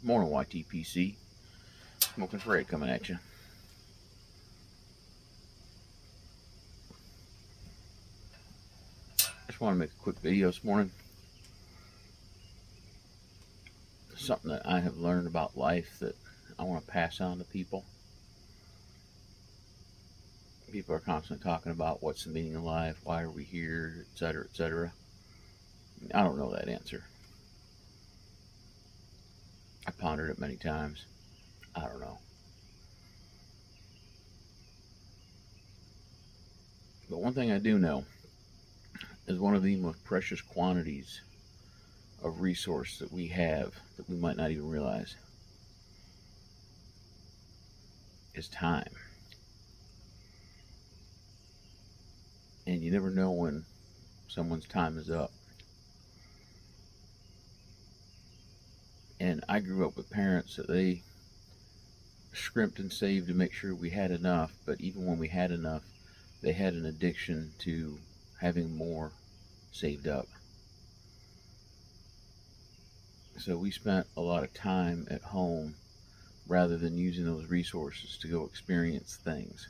Morning, YTPC. Smoking Fred coming at you. Just want to make a quick video this morning. Something that I have learned about life that I want to pass on to people. People are constantly talking about what's the meaning of life, why are we here, etc., etc. I don't know that answer. I pondered it many times. I don't know. But one thing I do know is one of the most precious quantities of resource that we have that we might not even realize is time. And you never know when someone's time is up. And I grew up with parents that they scrimped and saved to make sure we had enough, but even when we had enough, they had an addiction to having more saved up. So we spent a lot of time at home rather than using those resources to go experience things.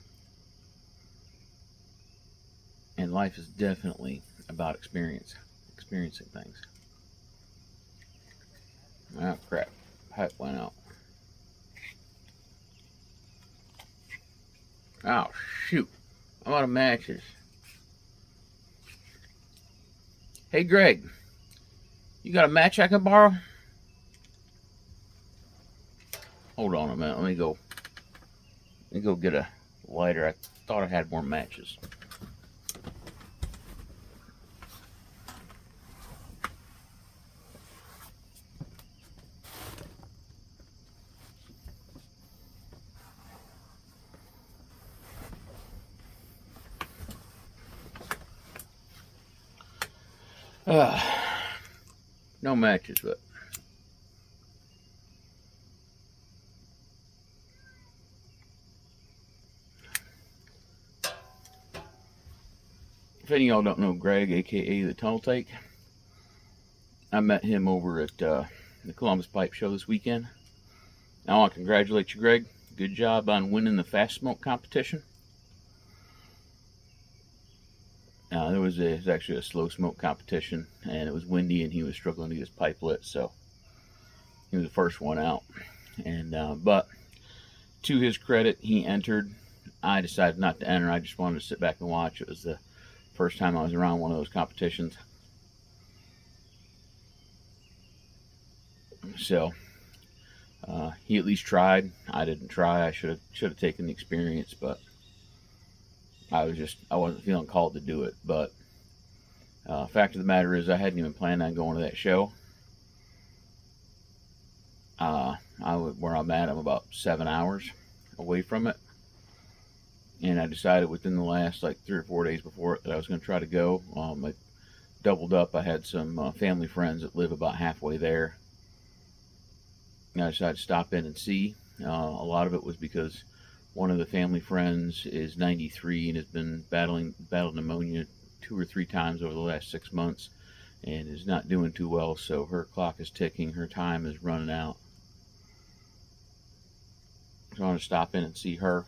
And life is definitely about experiencing things. Oh crap, pipe went out. Oh shoot, I'm out of matches. Hey Greg, you got a match I can borrow? Hold on a minute, let me go get a lighter. I thought I had more matches. No matches, but if any of y'all don't know Greg, aka the Tunnel Take, I met him over at the Columbus Pipe Show this weekend. I want to congratulate you, Greg. Good job on winning the fast smoke competition. There was actually a slow smoke competition, and it was windy, and he was struggling to get his pipe lit, so he was the first one out. And but to his credit, he entered. I decided not to enter. I just wanted to sit back and watch. It was the first time I was around one of those competitions. So he at least tried. I didn't try. I should have taken the experience, but I wasn't feeling called to do it. But fact of the matter is, I hadn't even planned on going to that show. Where I'm at, I'm about 7 hours away from it, and I decided within the last 3 or 4 days before it that I was going to try to go. I doubled up. I had some family friends that live about halfway there, and I decided to stop in and see. A lot of it was because one of the family friends is 93 and has been battled pneumonia 2 or 3 times over the last 6 months and is not doing too well, so her clock is ticking, her time is running out. So I want to stop in and see her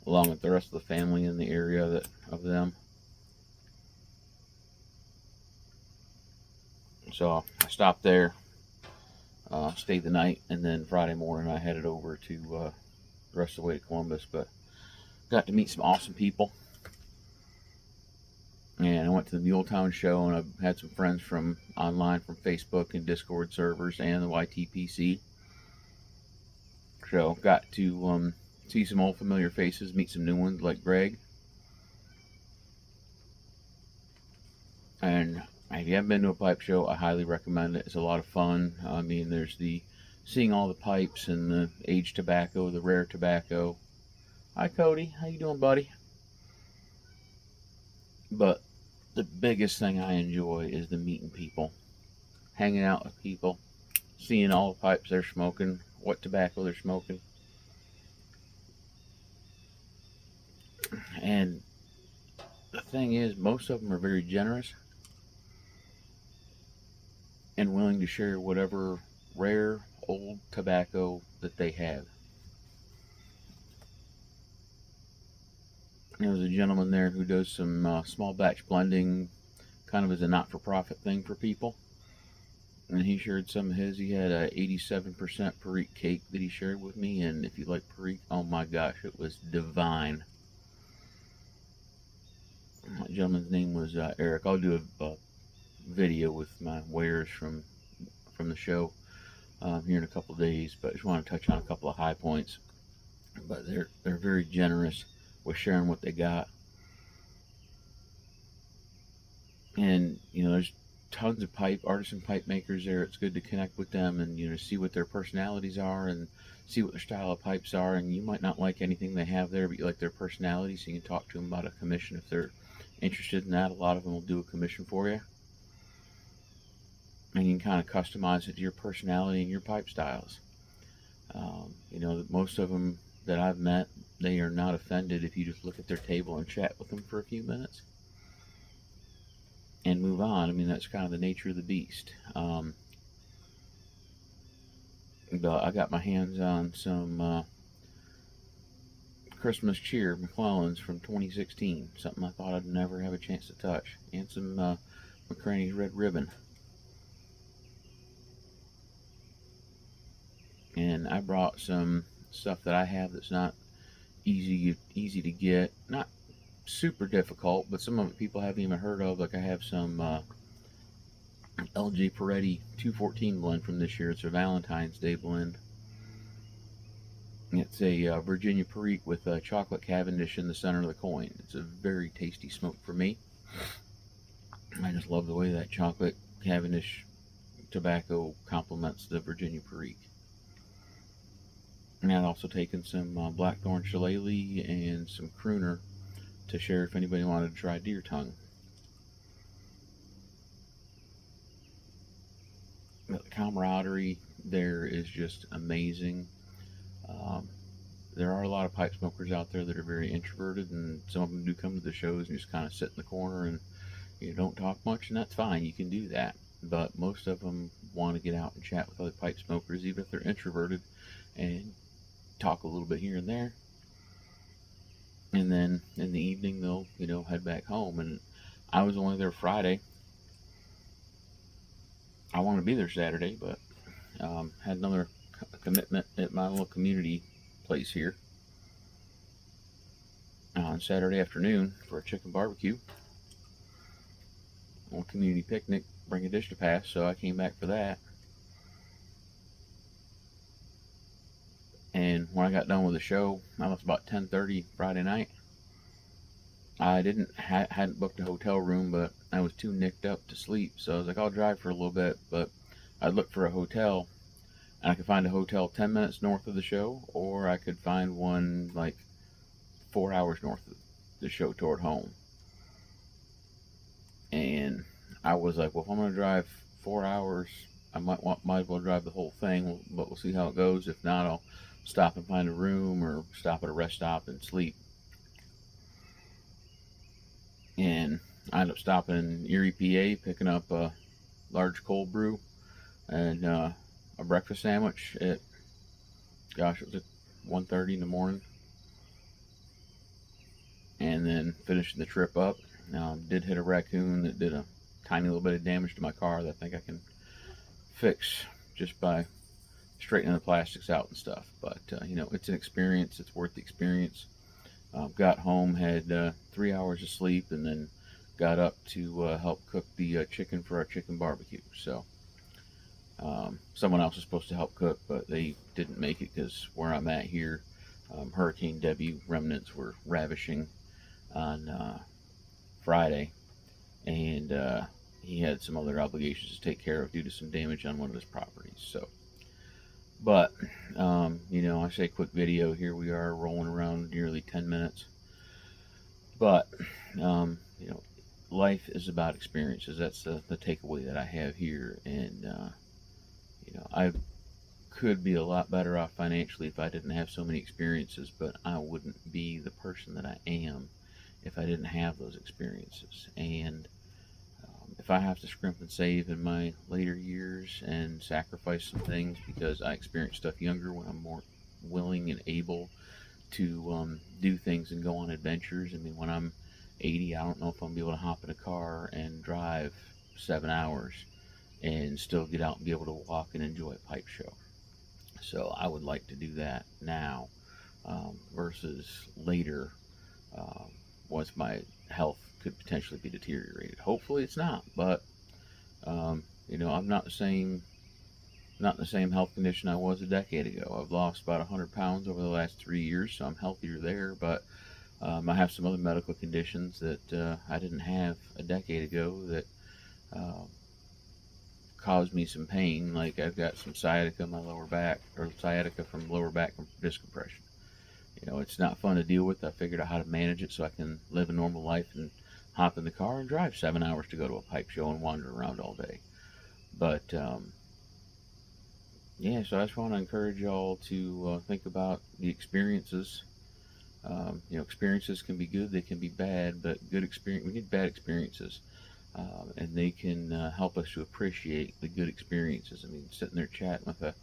along with the rest of the family in the area of them. So I stopped there, stayed the night, and then Friday morning I headed over to the rest of the way to Columbus. But got to meet some awesome people, and I went to the Muletown show, and I've had some friends from online from Facebook and Discord servers and the YTPC. So got to see some old familiar faces, meet some new ones like Greg. And if you haven't been to a pipe show, I highly recommend it. It's a lot of fun. I mean, there's seeing all the pipes and the aged tobacco, the rare tobacco. Hi Cody, how you doing, buddy? But the biggest thing I enjoy is the meeting people, hanging out with people, seeing all the pipes they're smoking, what tobacco they're smoking. And the thing is, most of them are very generous and willing to share whatever rare old tobacco that they have. There's a gentleman there who does some small batch blending, kind of as a not-for-profit thing for people. And he shared some of his. He had a 87% Perique cake that he shared with me, and if you like Perique, oh my gosh, it was divine. That gentleman's name was Eric. I'll do a video with my wares from the show here in a couple of days, but I just want to touch on a couple of high points. But they're very generous with sharing what they got, and there's tons of artisan pipe makers there. It's good to connect with them and see what their personalities are and see what their style of pipes are. And you might not like anything they have there, but you like their personality, so you can talk to them about a commission if they're interested in that. A lot of them will do a commission for you, and you can kind of customize it to your personality and your pipe styles. Most of them that I've met, they are not offended if you just look at their table and chat with them for a few minutes and move on. I mean, that's kind of the nature of the beast. But I got my hands on some Christmas Cheer McClellan's from 2016, something I thought I'd never have a chance to touch, and some McCraney's Red Ribbon. And I brought some stuff that I have that's not easy to get, not super difficult, but some of it people haven't even heard of. Like I have some LG Peretti 214 blend from this year. It's a Valentine's Day blend. It's a Virginia Perique with chocolate Cavendish in the center of the coin. It's a very tasty smoke for me. I just love the way that chocolate Cavendish tobacco complements the Virginia Perique. And I'd also taken some Blackthorn Shillelagh and some Crooner to share if anybody wanted to try Deer Tongue. The camaraderie there is just amazing. There are a lot of pipe smokers out there that are very introverted, and some of them do come to the shows and just kind of sit in the corner and don't talk much, and that's fine. You can do that. But most of them want to get out and chat with other pipe smokers, even if they're introverted, and talk a little bit here and there. And then in the evening they'll head back home. And I was only there Friday. I wanted to be there Saturday, but had another commitment at my little community place here on Saturday afternoon for a chicken barbecue, a little community picnic, bring a dish to pass. So I came back for that. And when I got done with the show, I left about 10:30 Friday night. I hadn't booked a hotel room, but I was too nicked up to sleep. So I was like, I'll drive for a little bit, but I'd look for a hotel, and I could find a hotel 10 minutes north of the show, or I could find one like 4 hours north of the show toward home. And I was like, well, if I'm going to drive 4 hours, I might as well drive the whole thing, but we'll see how it goes. If not, I'll stop and find a room or stop at a rest stop and sleep. And I ended up stopping in Erie, PA, picking up a large cold brew and a breakfast sandwich at, it was at 1:30 in the morning. And then finishing the trip up. Did hit a raccoon that did a tiny little bit of damage to my car that I think I can fix just by straightening the plastics out and stuff. But it's an experience. It's worth the experience. Got home, had 3 hours of sleep, and then got up to help cook the chicken for our chicken barbecue. So someone else was supposed to help cook, but they didn't make it because where I'm at here, Hurricane Debbie remnants were ravishing on Friday, and he had some other obligations to take care of due to some damage on one of his properties. So, but I say quick video. Here we are rolling around nearly 10 minutes. But life is about experiences. That's the takeaway that I have here. And I could be a lot better off financially if I didn't have so many experiences, but I wouldn't be the person that I am if I didn't have those experiences. And If I have to scrimp and save in my later years and sacrifice some things because I experienced stuff younger when I'm more willing and able to do things and go on adventures. I mean, when I'm 80, I don't know if I'm gonna be able to hop in a car and drive 7 hours and still get out and be able to walk and enjoy a pipe show. So I would like to do that now versus later um, once my health could potentially be deteriorated. Hopefully it's not, but I'm not in the same health condition I was a decade ago. I've lost about 100 pounds over the last 3 years, so I'm healthier there. But I have some other medical conditions that I didn't have a decade ago that uh, caused me some pain. Like I've got some sciatica in my lower back, or sciatica from lower back disc compression. It's not fun to deal with. I figured out how to manage it so I can live a normal life and hop in the car and drive 7 hours to go to a pipe show and wander around all day. But yeah, so I just want to encourage y'all to think about the experiences. Experiences can be good, they can be bad, but good experience. We need bad experiences, and they can help us to appreciate the good experiences. I mean, sitting there chatting with a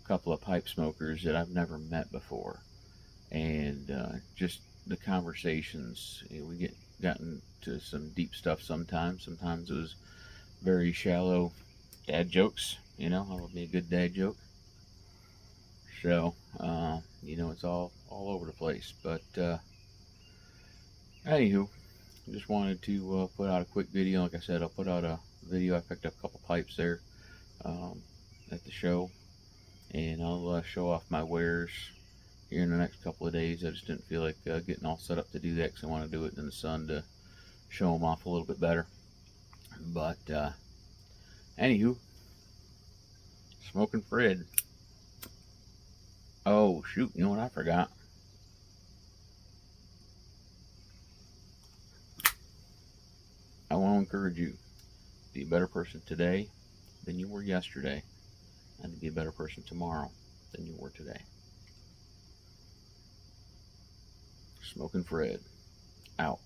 couple of pipe smokers that I've never met before, and just the conversations. We gotten to some deep stuff sometimes. Sometimes it was very shallow dad jokes. I would be a good dad joke. So, it's all over the place. But anywho, just wanted to put out a quick video. Like I said, I'll put out a video. I picked up a couple pipes there um, at the show, and I'll show off my wares here in the next couple of days. I just didn't feel like getting all set up to do that because I want to do it in the sun to show them off a little bit better. But anywho, Smoking Fred. Oh shoot! You know what I forgot? I want to encourage you to be a better person today than you were yesterday, and to be a better person tomorrow than you were today. Smoking Fred. Out.